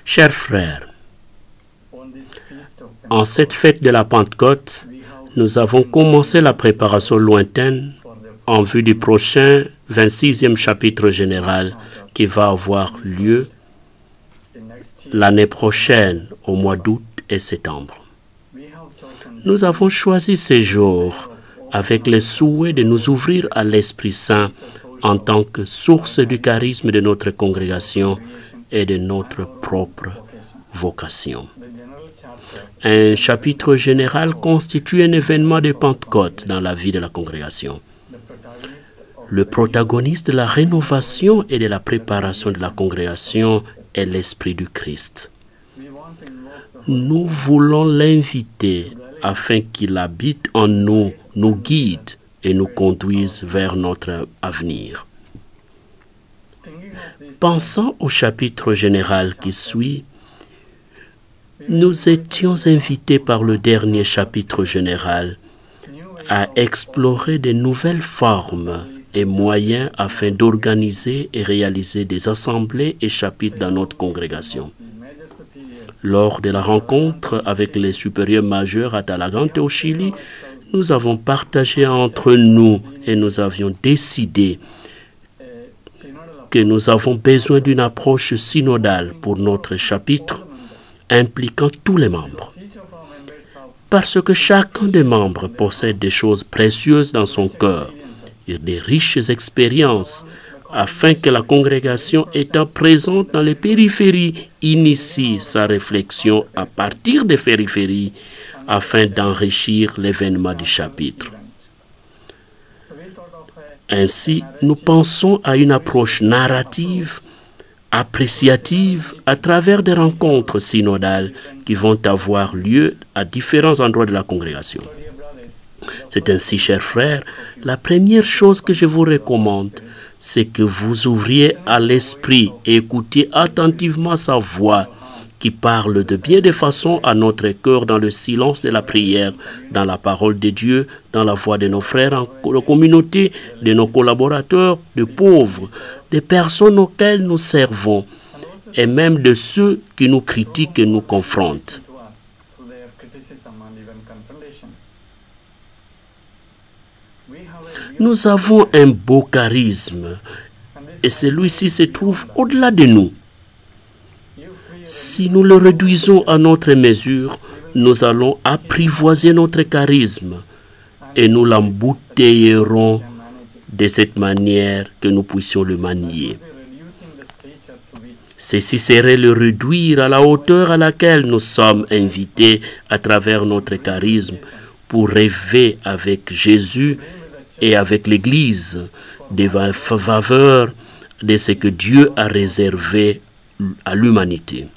Chers frères, en cette fête de la Pentecôte, nous avons commencé la préparation lointaine en vue du prochain 26e chapitre général qui va avoir lieu l'année prochaine, au mois d'août et septembre. Nous avons choisi ces jours avec le souhait de nous ouvrir à l'Esprit Saint en tant que source du charisme de notre congrégation et de notre propre vocation. Un chapitre général constitue un événement de Pentecôte dans la vie de la congrégation. Le protagoniste de la rénovation et de la préparation de la congrégation est l'Esprit du Christ. Nous voulons l'inviter afin qu'il habite en nous, nous guide et nous conduise vers notre avenir. Pensant au chapitre général qui suit, nous étions invités par le dernier chapitre général à explorer de nouvelles formes et moyens afin d'organiser et réaliser des assemblées et chapitres dans notre congrégation. Lors de la rencontre avec les supérieurs majeurs à Talagante au Chili, nous avons partagé entre nous et nous avions décidé que nous avons besoin d'une approche synodale pour notre chapitre impliquant tous les membres. Parce que chacun des membres possède des choses précieuses dans son cœur et des riches expériences, afin que la congrégation étant présente dans les périphéries initie sa réflexion à partir des périphéries afin d'enrichir l'événement du chapitre. Ainsi, nous pensons à une approche narrative, appréciative, à travers des rencontres synodales qui vont avoir lieu à différents endroits de la congrégation. C'est ainsi, chers frères, la première chose que je vous recommande, c'est que vous ouvriez à l'esprit et écoutiez attentivement sa voix qui parle de bien des façons à notre cœur dans le silence de la prière, dans la parole de Dieu, dans la voix de nos frères en communauté, de nos collaborateurs, de pauvres, des personnes auxquelles nous servons et même de ceux qui nous critiquent et nous confrontent. Nous avons un beau charisme et celui-ci se trouve au-delà de nous. Si nous le réduisons à notre mesure, nous allons apprivoiser notre charisme et nous l'embouteillerons de cette manière que nous puissions le manier. Ceci serait le réduire à la hauteur à laquelle nous sommes invités à travers notre charisme pour rêver avec Jésus et avec l'Église des faveurs de ce que Dieu a réservé à l'humanité.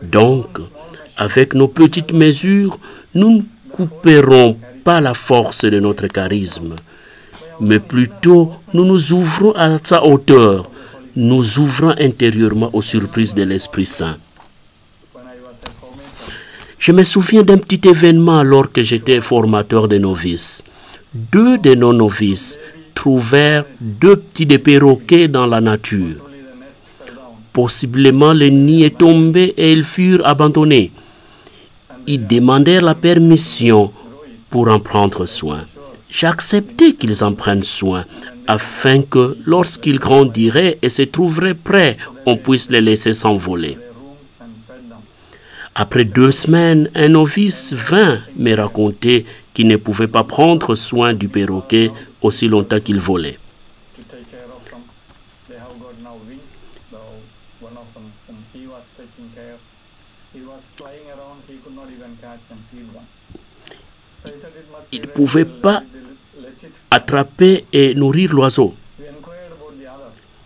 Donc, avec nos petites mesures, nous ne couperons pas la force de notre charisme, mais plutôt nous nous ouvrons à sa hauteur, nous ouvrons intérieurement aux surprises de l'Esprit Saint. Je me souviens d'un petit événement alors que j'étais formateur de novices. 2 de nos novices trouvèrent 2 petits perroquets dans la nature. Possiblement, le nid est tombé et ils furent abandonnés. Ils demandèrent la permission pour en prendre soin. J'ai accepté qu'ils en prennent soin afin que lorsqu'ils grandiraient et se trouveraient prêts, on puisse les laisser s'envoler. Après 2 semaines, un novice vint me raconter qu'il ne pouvait pas prendre soin du perroquet aussi longtemps qu'il volait. Il ne pouvait pas attraper et nourrir l'oiseau.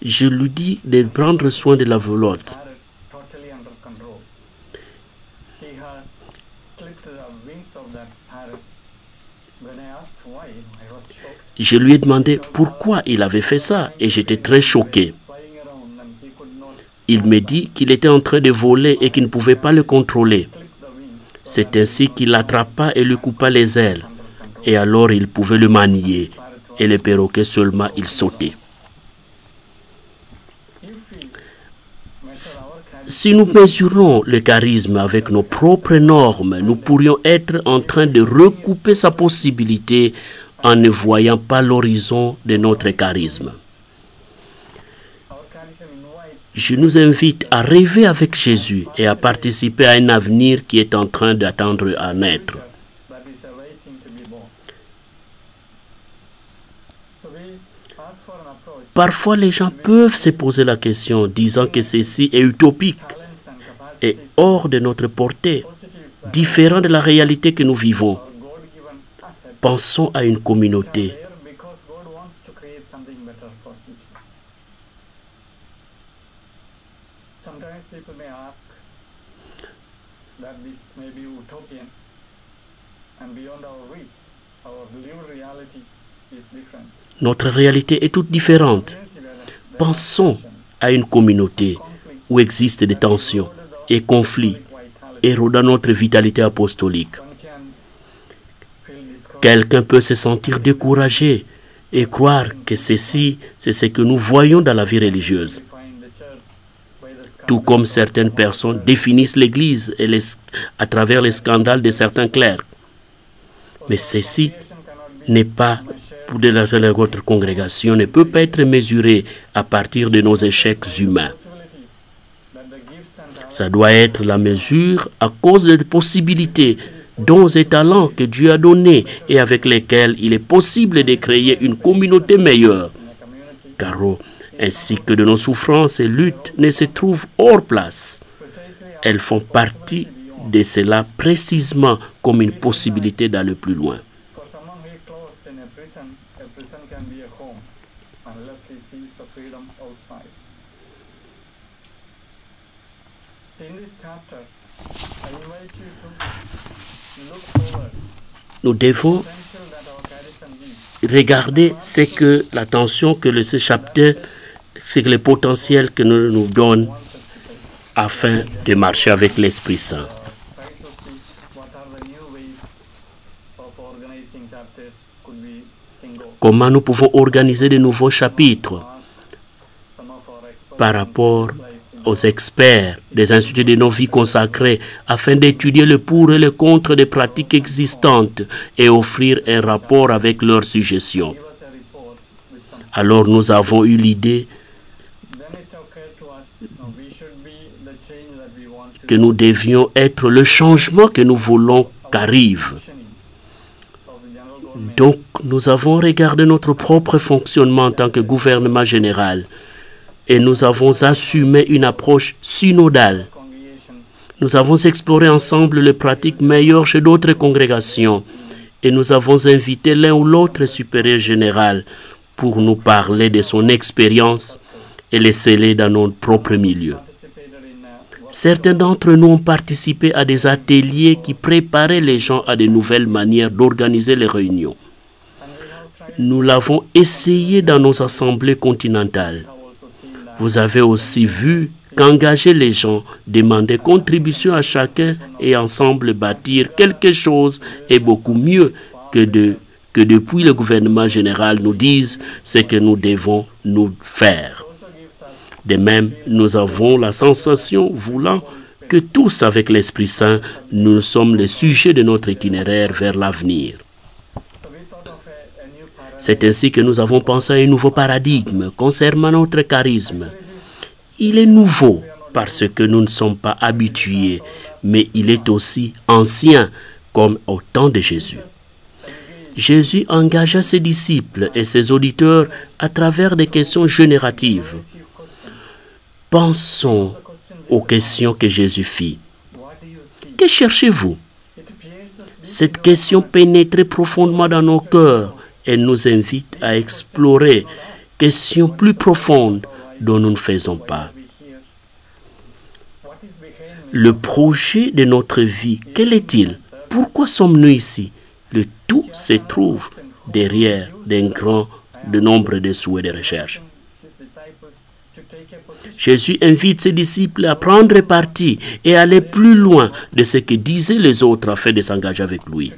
Je lui dis de prendre soin de la velotte. Je lui ai demandé pourquoi il avait fait ça et j'étais très choqué. Il me dit qu'il était en train de voler et qu'il ne pouvait pas le contrôler. C'est ainsi qu'il l'attrapa et lui coupa les ailes. Et alors il pouvait le manier. Et le perroquet seulement, il sautait. Si nous mesurons le charisme avec nos propres normes, nous pourrions être en train de recouper sa possibilité en ne voyant pas l'horizon de notre charisme. Je nous invite à rêver avec Jésus et à participer à un avenir qui est en train d'attendre à naître. Parfois, les gens peuvent se poser la question, disant que ceci est utopique et hors de notre portée, différent de la réalité que nous vivons. Pensons à une communauté. Notre réalité est toute différente. Pensons à une communauté où existent des tensions et conflits, érodant notre vitalité apostolique. Quelqu'un peut se sentir découragé et croire que ceci, c'est ce que nous voyons dans la vie religieuse. Tout comme certaines personnes définissent l'Église à travers les scandales de certains clercs. Mais ceci n'est pas pour de notre congrégation, ne peut pas être mesuré à partir de nos échecs humains. Ça doit être la mesure à cause des possibilités, dons et talents que Dieu a donnés et avec lesquels il est possible de créer une communauté meilleure. Car ainsi que de nos souffrances et luttes ne se trouvent hors place. Elles font partie de cela précisément comme une possibilité d'aller plus loin. Nous devons regarder l'attention que ce chapitre, c'est le potentiel que nous donne afin de marcher avec l'Esprit Saint. Comment nous pouvons organiser de nouveaux chapitres par rapport aux experts des instituts de nos vies consacrées afin d'étudier le pour et le contre des pratiques existantes et offrir un rapport avec leurs suggestions. Alors nous avons eu l'idée que nous devions être le changement que nous voulons qu'arrive. Donc nous avons regardé notre propre fonctionnement en tant que gouvernement général. Et nous avons assumé une approche synodale. Nous avons exploré ensemble les pratiques meilleures chez d'autres congrégations et nous avons invité l'un ou l'autre supérieur général pour nous parler de son expérience et les sceller dans notre propre milieu. Certains d'entre nous ont participé à des ateliers qui préparaient les gens à de nouvelles manières d'organiser les réunions. Nous l'avons essayé dans nos assemblées continentales. Vous avez aussi vu qu'engager les gens, demander contribution à chacun et ensemble bâtir quelque chose est beaucoup mieux que depuis le gouvernement général nous dise ce que nous devons nous faire. De même, nous avons la sensation voulant que tous, avec l'Esprit Saint, nous sommes les sujets de notre itinéraire vers l'avenir. C'est ainsi que nous avons pensé à un nouveau paradigme concernant notre charisme. Il est nouveau parce que nous ne sommes pas habitués, mais il est aussi ancien comme au temps de Jésus. Jésus engagea ses disciples et ses auditeurs à travers des questions génératives. Pensons aux questions que Jésus fit. Que cherchez-vous? Cette question pénètre profondément dans nos cœurs. Elle nous invite à explorer questions plus profondes dont nous ne faisons pas. Le projet de notre vie, quel est-il? Pourquoi sommes-nous ici? Le tout se trouve derrière d'un grand nombre de souhaits de recherche. Jésus invite ses disciples à prendre parti et aller plus loin de ce que disaient les autres afin de s'engager avec lui.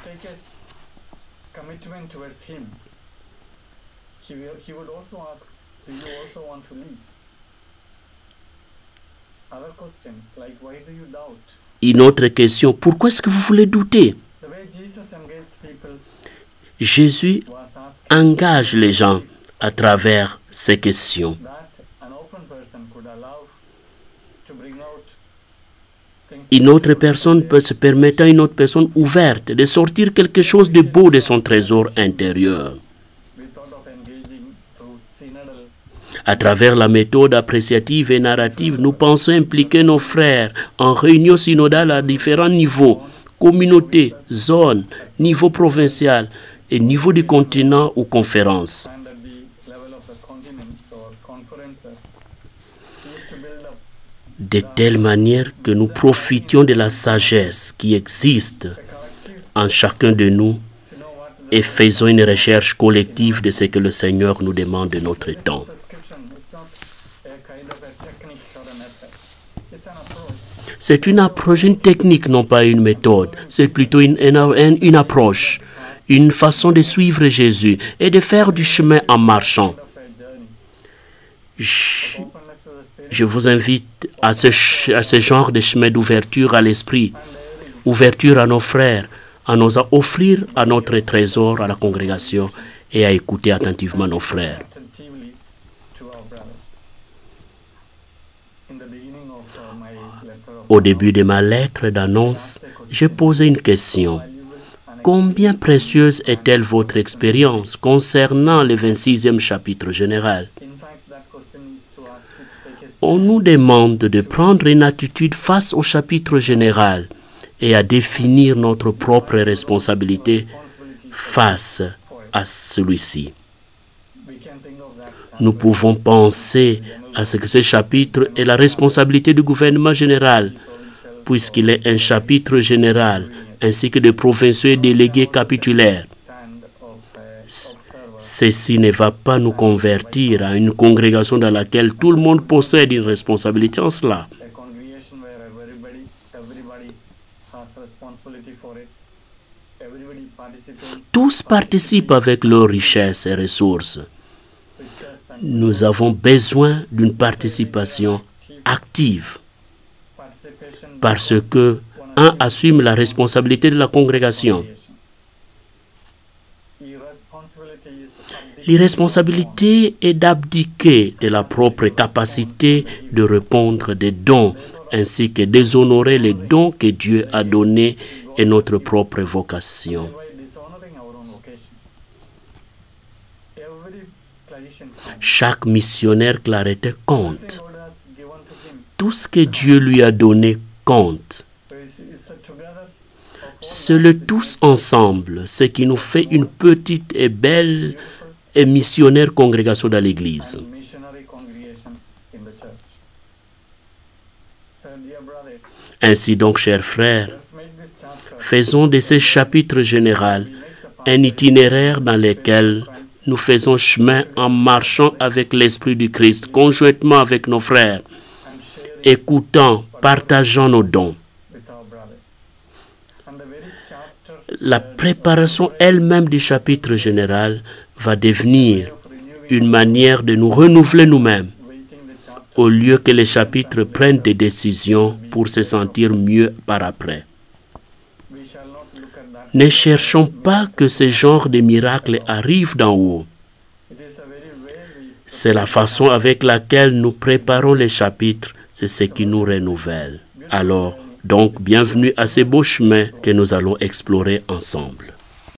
Une autre question, pourquoi est-ce que vous voulez douter? Jésus engage les gens à travers ces questions. Une autre personne peut se permettre à une autre personne ouverte de sortir quelque chose de beau de son trésor intérieur. À travers la méthode appréciative et narrative, nous pensons impliquer nos frères en réunion synodale à différents niveaux, communautés, zones, niveau provincial et niveau du continent ou conférence. De telle manière que nous profitions de la sagesse qui existe en chacun de nous et faisons une recherche collective de ce que le Seigneur nous demande de notre temps. C'est une approche, une technique, non pas une méthode. C'est plutôt une approche, une façon de suivre Jésus et de faire du chemin en marchant. Je vous invite à ce genre de chemin d'ouverture à l'esprit, ouverture à nos frères, à nous offrir à notre trésor, à la congrégation et à écouter attentivement nos frères. Au début de ma lettre d'annonce, j'ai posé une question. Combien précieuse est-elle votre expérience concernant le 26e chapitre général? On nous demande de prendre une attitude face au chapitre général et à définir notre propre responsabilité face à celui-ci. Nous pouvons penser à ce que ce chapitre est la responsabilité du gouvernement général, puisqu'il est un chapitre général, ainsi que des provinciaux et délégués capitulaires. Ceci ne va pas nous convertir à une congrégation dans laquelle tout le monde possède une responsabilité en cela. Tous participent avec leurs richesses et ressources. Nous avons besoin d'une participation active parce que un assume la responsabilité de la congrégation. L'irresponsabilité est d'abdiquer de la propre capacité de répondre des dons ainsi que déshonorer les dons que Dieu a donnés et notre propre vocation. Chaque missionnaire clarté compte. Tout ce que Dieu lui a donné compte. C'est le tous ensemble, ce qui nous fait une petite et belle et missionnaire congrégation dans l'Église. Ainsi donc, chers frères, faisons de ce chapitre général un itinéraire dans lequel nous faisons chemin en marchant avec l'Esprit du Christ, conjointement avec nos frères, écoutant, partageant nos dons. La préparation elle-même du chapitre général va devenir une manière de nous renouveler nous-mêmes, au lieu que les chapitres prennent des décisions pour se sentir mieux par après. Ne cherchons pas que ce genre de miracles arrive d'en haut. C'est la façon avec laquelle nous préparons les chapitres, c'est ce qui nous renouvelle. Alors, donc, bienvenue à ces beaux chemins que nous allons explorer ensemble.